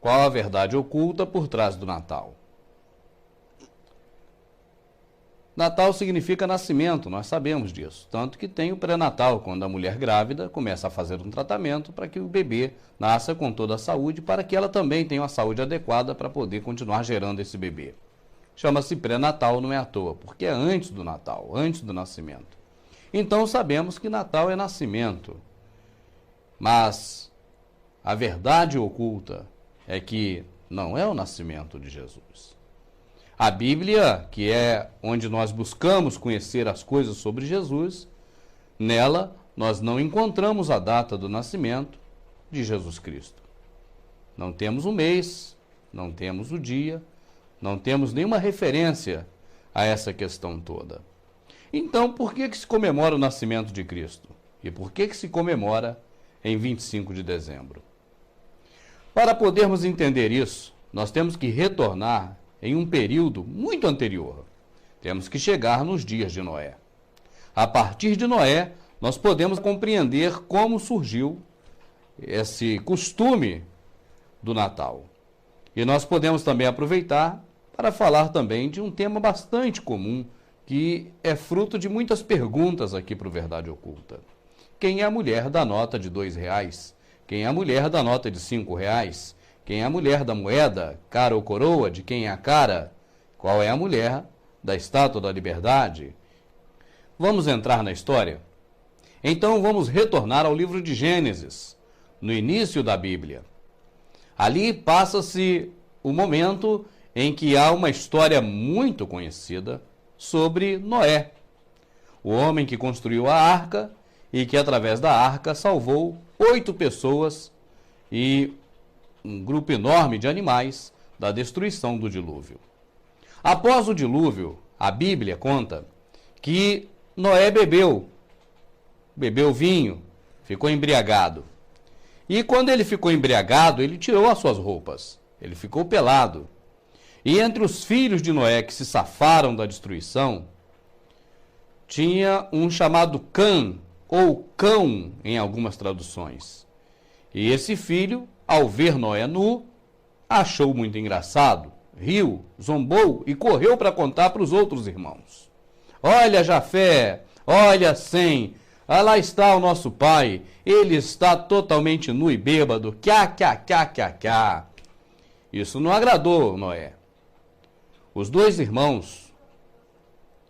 Qual a verdade oculta por trás do Natal? Natal significa nascimento, nós sabemos disso. Tanto que tem o pré-natal, quando a mulher grávida começa a fazer um tratamento para que o bebê nasça com toda a saúde, para que ela também tenha uma saúde adequada para poder continuar gerando esse bebê. Chama-se pré-natal, não é à toa, porque é antes do Natal, antes do nascimento. Então sabemos que Natal é nascimento. Mas a verdade oculta é que não é o nascimento de Jesus. A Bíblia, que é onde nós buscamos conhecer as coisas sobre Jesus, nela nós não encontramos a data do nascimento de Jesus Cristo. Não temos o mês, não temos o dia, não temos nenhuma referência a essa questão toda. Então, por que se comemora o nascimento de Cristo? E por que se comemora em 25 de dezembro? Para podermos entender isso, nós temos que retornar em um período muito anterior. Temos que chegar nos dias de Noé. A partir de Noé, nós podemos compreender como surgiu esse costume do Natal. E nós podemos também aproveitar para falar também de um tema bastante comum, que é fruto de muitas perguntas aqui para o Verdade Oculta. Quem é a mulher da nota de R$2? Quem é a mulher da nota de R$5? Quem é a mulher da moeda, cara ou coroa, de quem é a cara? Qual é a mulher da Estátua da Liberdade? Vamos entrar na história? Então vamos retornar ao livro de Gênesis, no início da Bíblia. Ali passa-se o momento em que há uma história muito conhecida sobre Noé, o homem que construiu a arca e que através da arca salvou 8 pessoas e um grupo enorme de animais da destruição do dilúvio. Após o dilúvio, a Bíblia conta que Noé bebeu vinho, ficou embriagado. E quando ele ficou embriagado, ele tirou as suas roupas, ele ficou pelado. E entre os filhos de Noé que se safaram da destruição, tinha um chamado Cã, ou Cão em algumas traduções. E esse filho, ao ver Noé nu, achou muito engraçado, riu, zombou e correu para contar para os outros irmãos. Olha, Jafé, olha, Sem, lá está o nosso pai, ele está totalmente nu e bêbado, cá. Isso não agradou Noé. Os 2 irmãos,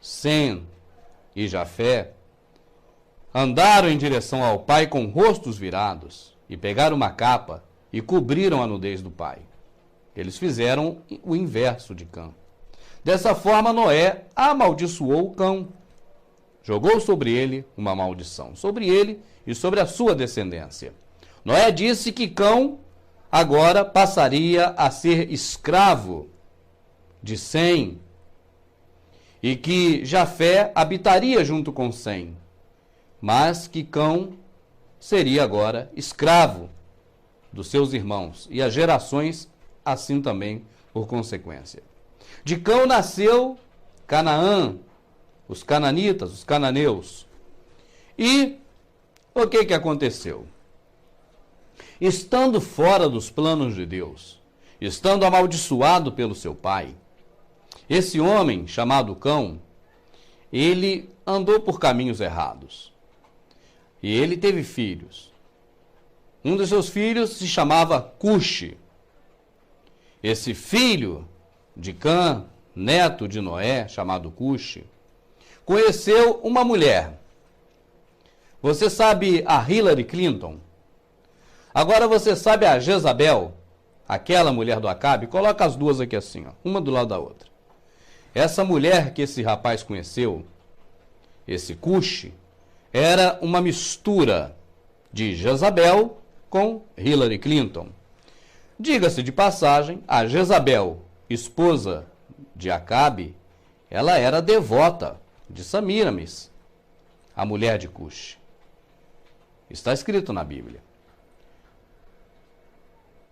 Sem e Jafé, andaram em direção ao pai com rostos virados e pegaram uma capa e cobriram a nudez do pai. Eles fizeram o inverso de Cã. Dessa forma, Noé amaldiçoou o Cão. Jogou sobre ele uma maldição, sobre ele e sobre a sua descendência. Noé disse que Cão agora passaria a ser escravo de Sem e que Jafé habitaria junto com Sem, mas que Cão seria agora escravo dos seus irmãos e as gerações assim também por consequência. De Cão nasceu Canaã, os cananitas, os cananeus. E o que aconteceu? Estando fora dos planos de Deus, estando amaldiçoado pelo seu pai, esse homem chamado Cão, ele andou por caminhos errados. E ele teve filhos. Um dos seus filhos se chamava Cuxi. Esse filho de Cã, neto de Noé, chamado Cuxi, conheceu uma mulher. Você sabe a Hillary Clinton? Agora você sabe a Jezabel, aquela mulher do Acabe? Coloca as duas aqui assim, ó, uma do lado da outra. Essa mulher que esse rapaz conheceu, esse Cuxi, era uma mistura de Jezabel com Hillary Clinton. Diga-se de passagem, a Jezabel, esposa de Acabe, ela era devota de Samiramis, a mulher de Cuxi. Está escrito na Bíblia.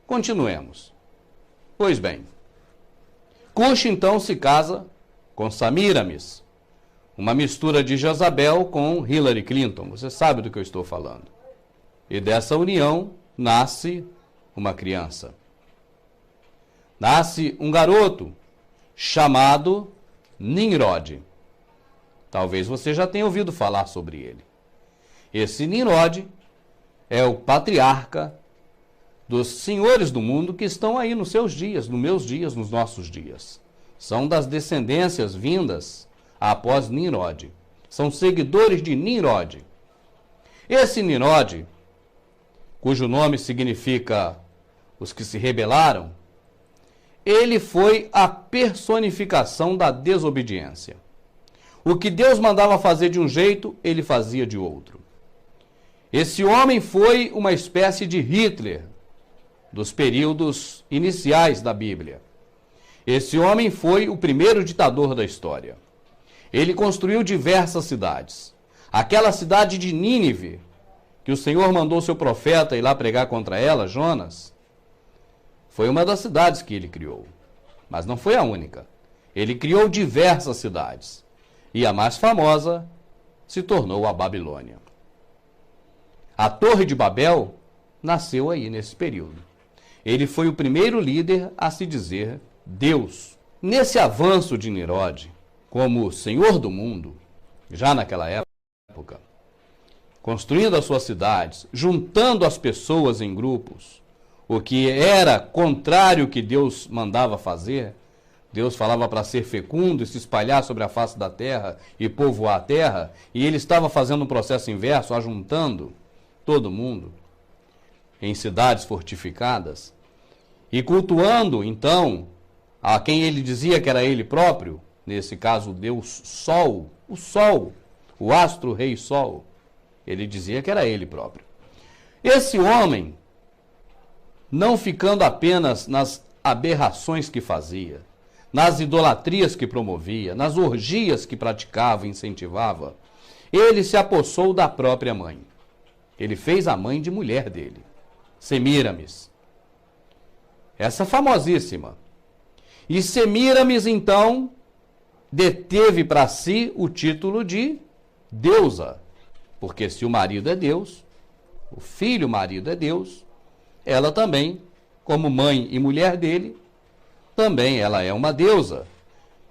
Continuemos. Pois bem, Cuxi então se casa com Samiramis, uma mistura de Jezabel com Hillary Clinton. Você sabe do que eu estou falando. E dessa união nasce uma criança. nasce um garoto chamado Nimrod. Talvez você já tenha ouvido falar sobre ele. Esse Nimrod é o patriarca dos senhores do mundo que estão aí nos seus dias, nos meus dias, nos nossos dias. São das descendências vindas após Nimrod. São seguidores de Nimrod. Esse Nimrod, cujo nome significa os que se rebelaram, ele foi a personificação da desobediência. O que Deus mandava fazer de um jeito, ele fazia de outro. Esse homem foi uma espécie de Hitler dos períodos iniciais da Bíblia. Esse homem foi o primeiro ditador da história. Ele construiu diversas cidades. Aquela cidade de Nínive, que o Senhor mandou seu profeta ir lá pregar contra ela, Jonas, foi uma das cidades que ele criou. Mas não foi a única. Ele criou diversas cidades. E a mais famosa se tornou a Babilônia. A Torre de Babel nasceu aí nesse período. Ele foi o primeiro líder a se dizer Deus. Nesse avanço de Nimrod, como senhor do mundo, já naquela época, construindo as suas cidades, juntando as pessoas em grupos, o que era contrário ao que Deus mandava fazer. Deus falava para ser fecundo e se espalhar sobre a face da terra e povoar a terra, e ele estava fazendo um processo inverso, ajuntando todo mundo em cidades fortificadas e cultuando, então, a quem ele dizia que era ele próprio, nesse caso, Deus Sol, o astro-rei Sol, ele dizia que era ele próprio. Esse homem, não ficando apenas nas aberrações que fazia, nas idolatrias que promovia, nas orgias que praticava e incentivava, ele se apossou da própria mãe. Ele fez a mãe de mulher dele, Semíramis. Essa famosíssima. E Semíramis, então, deteve para si o título de deusa. Porque se o marido é Deus, o filho marido é Deus, ela também, como mãe e mulher dele, também ela é uma deusa.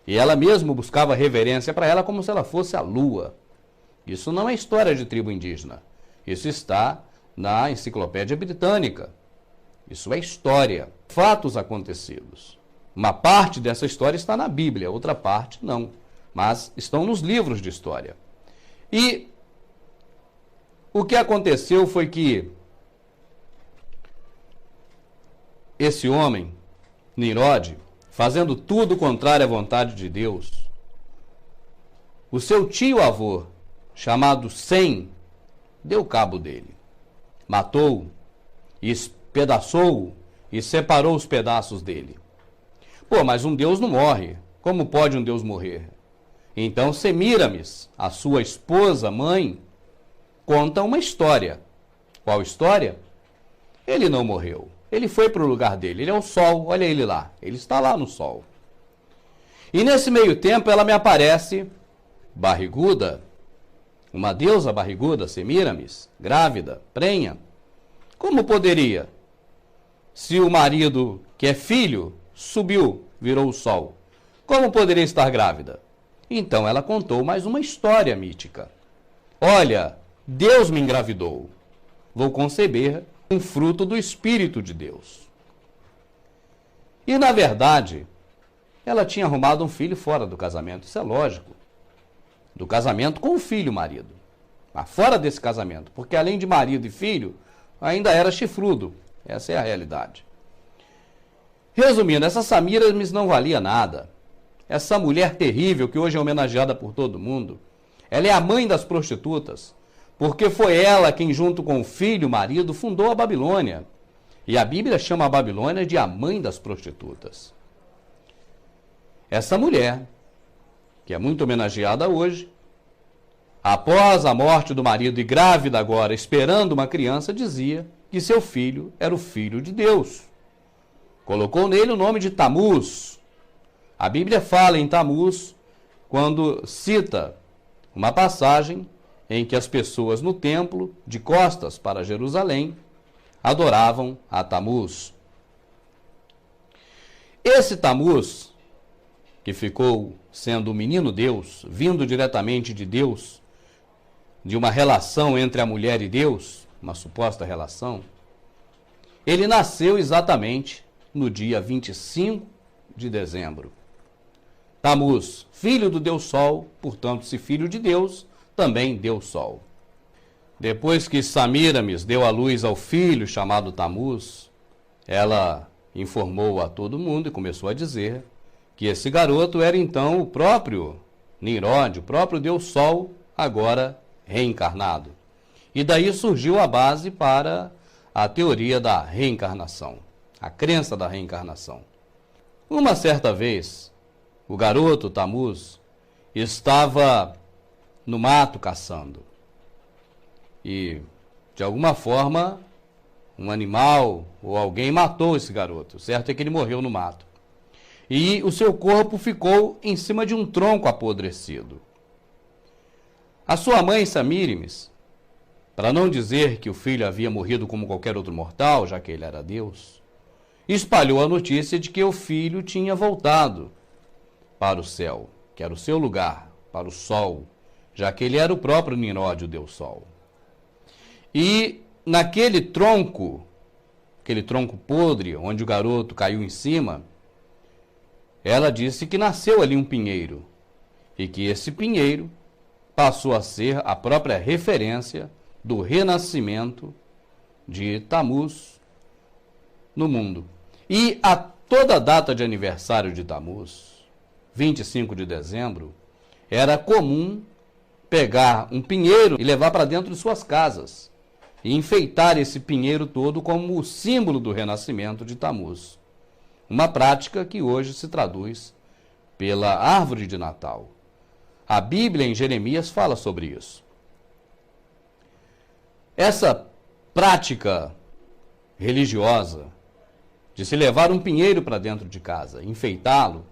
E ela mesmo buscava reverência para ela como se ela fosse a lua. Isso não é história de tribo indígena. Isso está na Enciclopédia Britânica. Isso é história, fatos acontecidos. Uma parte dessa história está na Bíblia, outra parte não. Mas estão nos livros de história. E o que aconteceu foi que esse homem, Nimrod, fazendo tudo contrário à vontade de Deus, o seu tio-avô, chamado Sem, deu cabo dele. Matou, espedaçou e separou os pedaços dele. Pô, mas um Deus não morre. Como pode um Deus morrer? Então Semíramis, a sua esposa, mãe, conta uma história. Qual história? Ele não morreu. Ele foi para o lugar dele. Ele é o sol, olha ele lá. Ele está lá no sol. E nesse meio tempo ela me aparece barriguda, uma deusa barriguda, Semíramis, grávida, prenha. Como poderia? Se o marido, que é filho, subiu, virou o sol, como poderia estar grávida? Então ela contou mais uma história mítica. Olha, Deus me engravidou. Vou conceber um fruto do Espírito de Deus. E, na verdade, ela tinha arrumado um filho fora do casamento. Isso é lógico. Do casamento com o filho, marido. Mas fora desse casamento. Porque, além de marido e filho, ainda era chifrudo. Essa é a realidade. Resumindo, essa Semíramis não valia nada. Essa mulher terrível, que hoje é homenageada por todo mundo, ela é a mãe das prostitutas, porque foi ela quem, junto com o filho, o marido, fundou a Babilônia. E a Bíblia chama a Babilônia de a mãe das prostitutas. Essa mulher, que é muito homenageada hoje, após a morte do marido e grávida agora, esperando uma criança, dizia que seu filho era o filho de Deus. Colocou nele o nome de Tamuz. A Bíblia fala em Tamuz quando cita uma passagem em que as pessoas no templo, de costas para Jerusalém, adoravam a Tamuz. Esse Tamuz, que ficou sendo o menino Deus, vindo diretamente de Deus, de uma relação entre a mulher e Deus, uma suposta relação, ele nasceu exatamente no dia 25 de dezembro. Tamuz, filho do Deus Sol, portanto, se filho de Deus, também Deus Sol. Depois que Samíramis deu à luz ao filho chamado Tamuz, ela informou a todo mundo e começou a dizer que esse garoto era então o próprio Nimrod, o próprio Deus Sol, agora reencarnado. E daí surgiu a base para a teoria da reencarnação, a crença da reencarnação. Uma certa vez, o garoto Tamuz estava no mato caçando. E, de alguma forma, um animal ou alguém matou esse garoto. O certo é que ele morreu no mato. E o seu corpo ficou em cima de um tronco apodrecido. A sua mãe, Samíramis, para não dizer que o filho havia morrido como qualquer outro mortal, já que ele era Deus, espalhou a notícia de que o filho tinha voltado para o céu, que era o seu lugar, para o sol, já que ele era o próprio Nimrod, o Deus Sol. E naquele tronco, aquele tronco podre, onde o garoto caiu em cima, ela disse que nasceu ali um pinheiro, e que esse pinheiro passou a ser a própria referência do renascimento de Tamuz no mundo. E a toda data de aniversário de Tamuz, 25 de dezembro, era comum pegar um pinheiro e levar para dentro de suas casas e enfeitar esse pinheiro todo como o símbolo do renascimento de Tamuz. Uma prática que hoje se traduz pela árvore de Natal. A Bíblia, em Jeremias, fala sobre isso. Essa prática religiosa de se levar um pinheiro para dentro de casa, enfeitá-lo,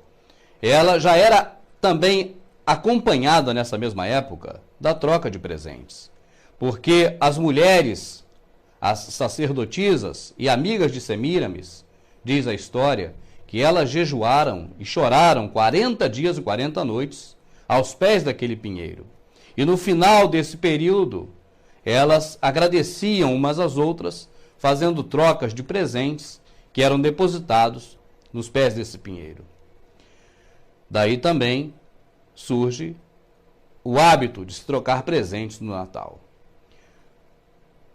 ela já era também acompanhada nessa mesma época da troca de presentes. Porque as mulheres, as sacerdotisas e amigas de Semíramis, diz a história, que elas jejuaram e choraram 40 dias e 40 noites aos pés daquele pinheiro. E no final desse período, elas agradeciam umas às outras, fazendo trocas de presentes que eram depositados nos pés desse pinheiro. Daí também surge o hábito de se trocar presentes no Natal.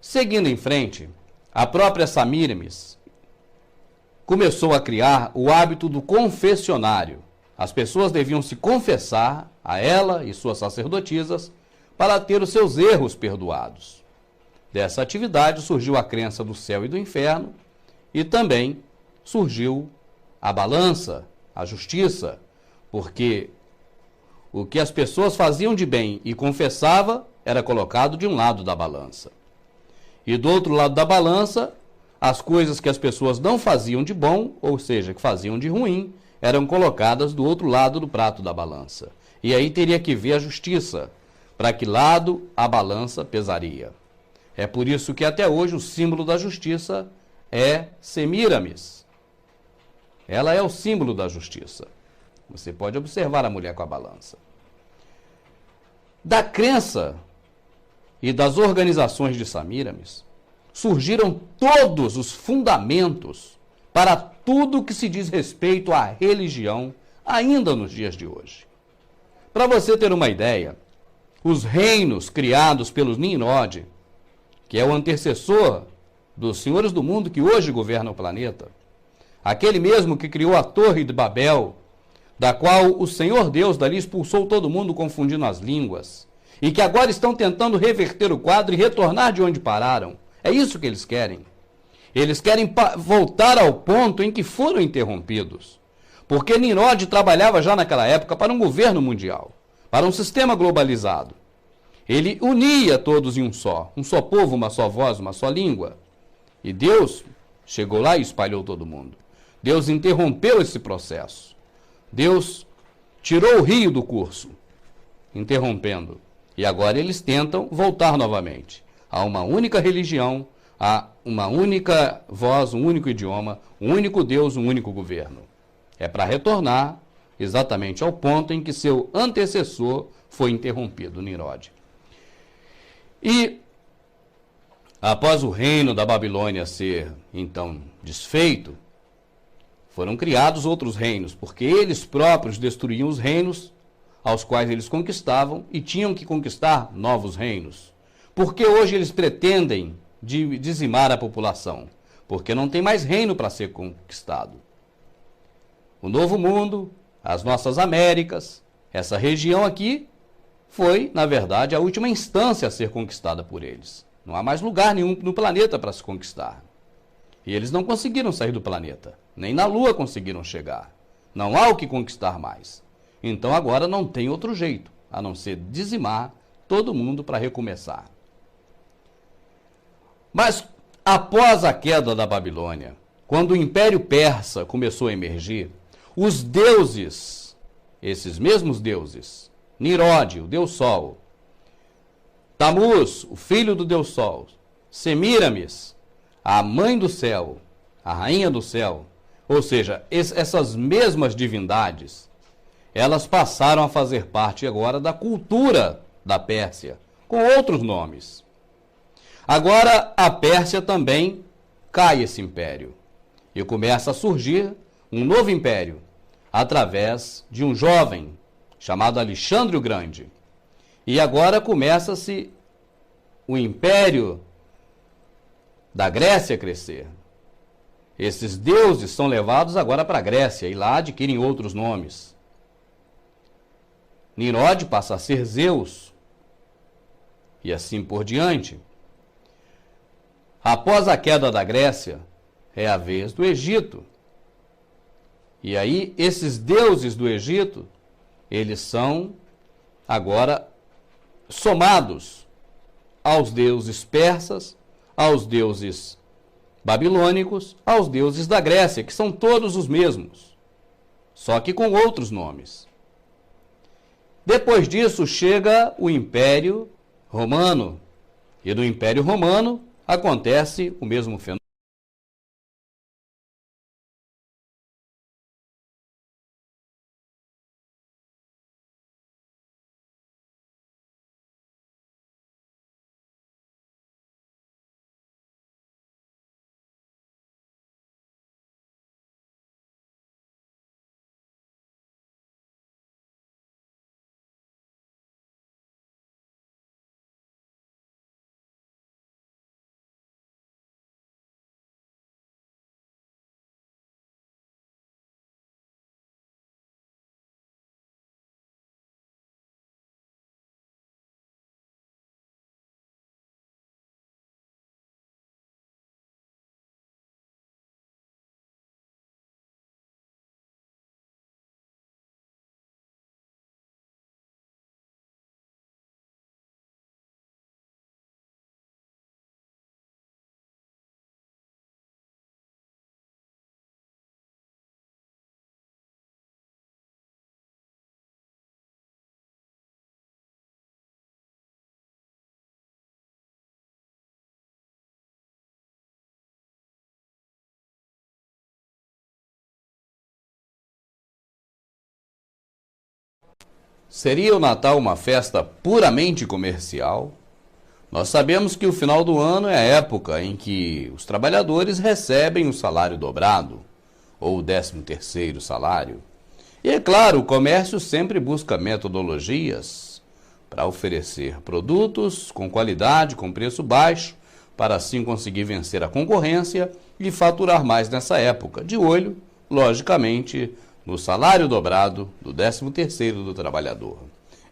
Seguindo em frente, a própria Samíramis começou a criar o hábito do confessionário. As pessoas deviam se confessar a ela e suas sacerdotisas para ter os seus erros perdoados. Dessa atividade surgiu a crença do céu e do inferno e também surgiu a balança, a justiça, porque o que as pessoas faziam de bem e confessava era colocado de um lado da balança. E do outro lado da balança, as coisas que as pessoas não faziam de bom, ou seja, que faziam de ruim, eram colocadas do outro lado do prato da balança. E aí teria que ver a justiça, para que lado a balança pesaria. É por isso que até hoje o símbolo da justiça é Semíramis. Ela é o símbolo da justiça. Você pode observar a mulher com a balança. Da crença e das organizações de Semíramis, surgiram todos os fundamentos para tudo que se diz respeito à religião, ainda nos dias de hoje. Para você ter uma ideia, os reinos criados pelos Nimrod, que é o antecessor dos senhores do mundo que hoje governam o planeta, aquele mesmo que criou a Torre de Babel, da qual o Senhor Deus dali expulsou todo mundo confundindo as línguas, e que agora estão tentando reverter o quadro e retornar de onde pararam. É isso que eles querem. Eles querem voltar ao ponto em que foram interrompidos. Porque Nimrod trabalhava já naquela época para um governo mundial, para um sistema globalizado. Ele unia todos em um só povo, uma só voz, uma só língua. E Deus chegou lá e espalhou todo mundo. Deus interrompeu esse processo. Deus tirou o rio do curso, interrompendo. E agora eles tentam voltar novamente a uma única religião, a uma única voz, um único idioma, um único Deus, um único governo. É para retornar exatamente ao ponto em que seu antecessor foi interrompido, Nimrod. E, após o reino da Babilônia ser, então, desfeito, foram criados outros reinos, porque eles próprios destruíam os reinos aos quais eles conquistavam e tinham que conquistar novos reinos. Por que hoje eles pretendem dizimar a população? Porque não tem mais reino para ser conquistado. O Novo Mundo, as nossas Américas, essa região aqui, foi, na verdade, a última instância a ser conquistada por eles. Não há mais lugar nenhum no planeta para se conquistar. E eles não conseguiram sair do planeta. Nem na Lua conseguiram chegar. Não há o que conquistar mais. Então agora não tem outro jeito, a não ser dizimar todo mundo para recomeçar. Mas após a queda da Babilônia, quando o Império Persa começou a emergir, os deuses, esses mesmos deuses, Nimrod, o Deus Sol, Tamuz, o filho do Deus Sol, Semíramis, a mãe do céu, a rainha do céu, ou seja, essas mesmas divindades, elas passaram a fazer parte agora da cultura da Pérsia, com outros nomes. Agora a Pérsia também cai esse império e começa a surgir um novo império através de um jovem chamado Alexandre o Grande. E agora começa-se o império da Grécia a crescer. Esses deuses são levados agora para a Grécia e lá adquirem outros nomes. Nimrod passa a ser Zeus e assim por diante. Após a queda da Grécia, é a vez do Egito. E aí, esses deuses do Egito, eles são agora somados aos deuses persas, aos deuses babilônicos, aos deuses da Grécia, que são todos os mesmos, só que com outros nomes. Depois disso, chega o Império Romano, e no Império Romano acontece o mesmo fenômeno. Seria o Natal uma festa puramente comercial? Nós sabemos que o final do ano é a época em que os trabalhadores recebem o salário dobrado, ou o 13º salário. E é claro, o comércio sempre busca metodologias para oferecer produtos com qualidade, com preço baixo, para assim conseguir vencer a concorrência e faturar mais nessa época, de olho, logicamente, no salário dobrado do 13º do trabalhador.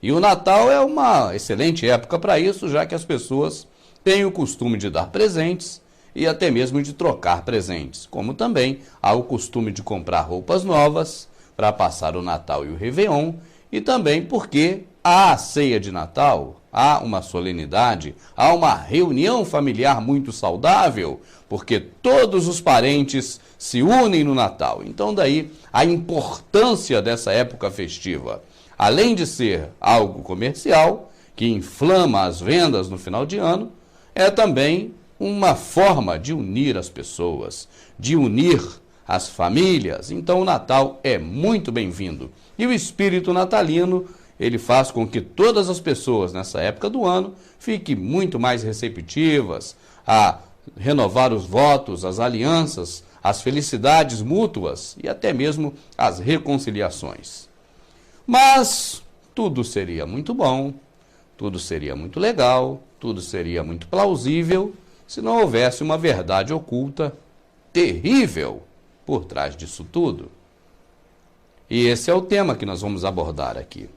E o Natal é uma excelente época para isso, já que as pessoas têm o costume de dar presentes e até mesmo de trocar presentes, como também há o costume de comprar roupas novas para passar o Natal e o Réveillon, e também porque há a ceia de Natal, há uma solenidade, há uma reunião familiar muito saudável, porque todos os parentes se unem no Natal. Então daí a importância dessa época festiva, além de ser algo comercial, que inflama as vendas no final de ano, é também uma forma de unir as pessoas, de unir as famílias. Então o Natal é muito bem-vindo. E o espírito natalino, ele faz com que todas as pessoas nessa época do ano fiquem muito mais receptivas a renovar os votos, as alianças, as felicidades mútuas e até mesmo as reconciliações. Mas tudo seria muito bom, tudo seria muito legal, tudo seria muito plausível se não houvesse uma verdade oculta terrível por trás disso tudo. E esse é o tema que nós vamos abordar aqui.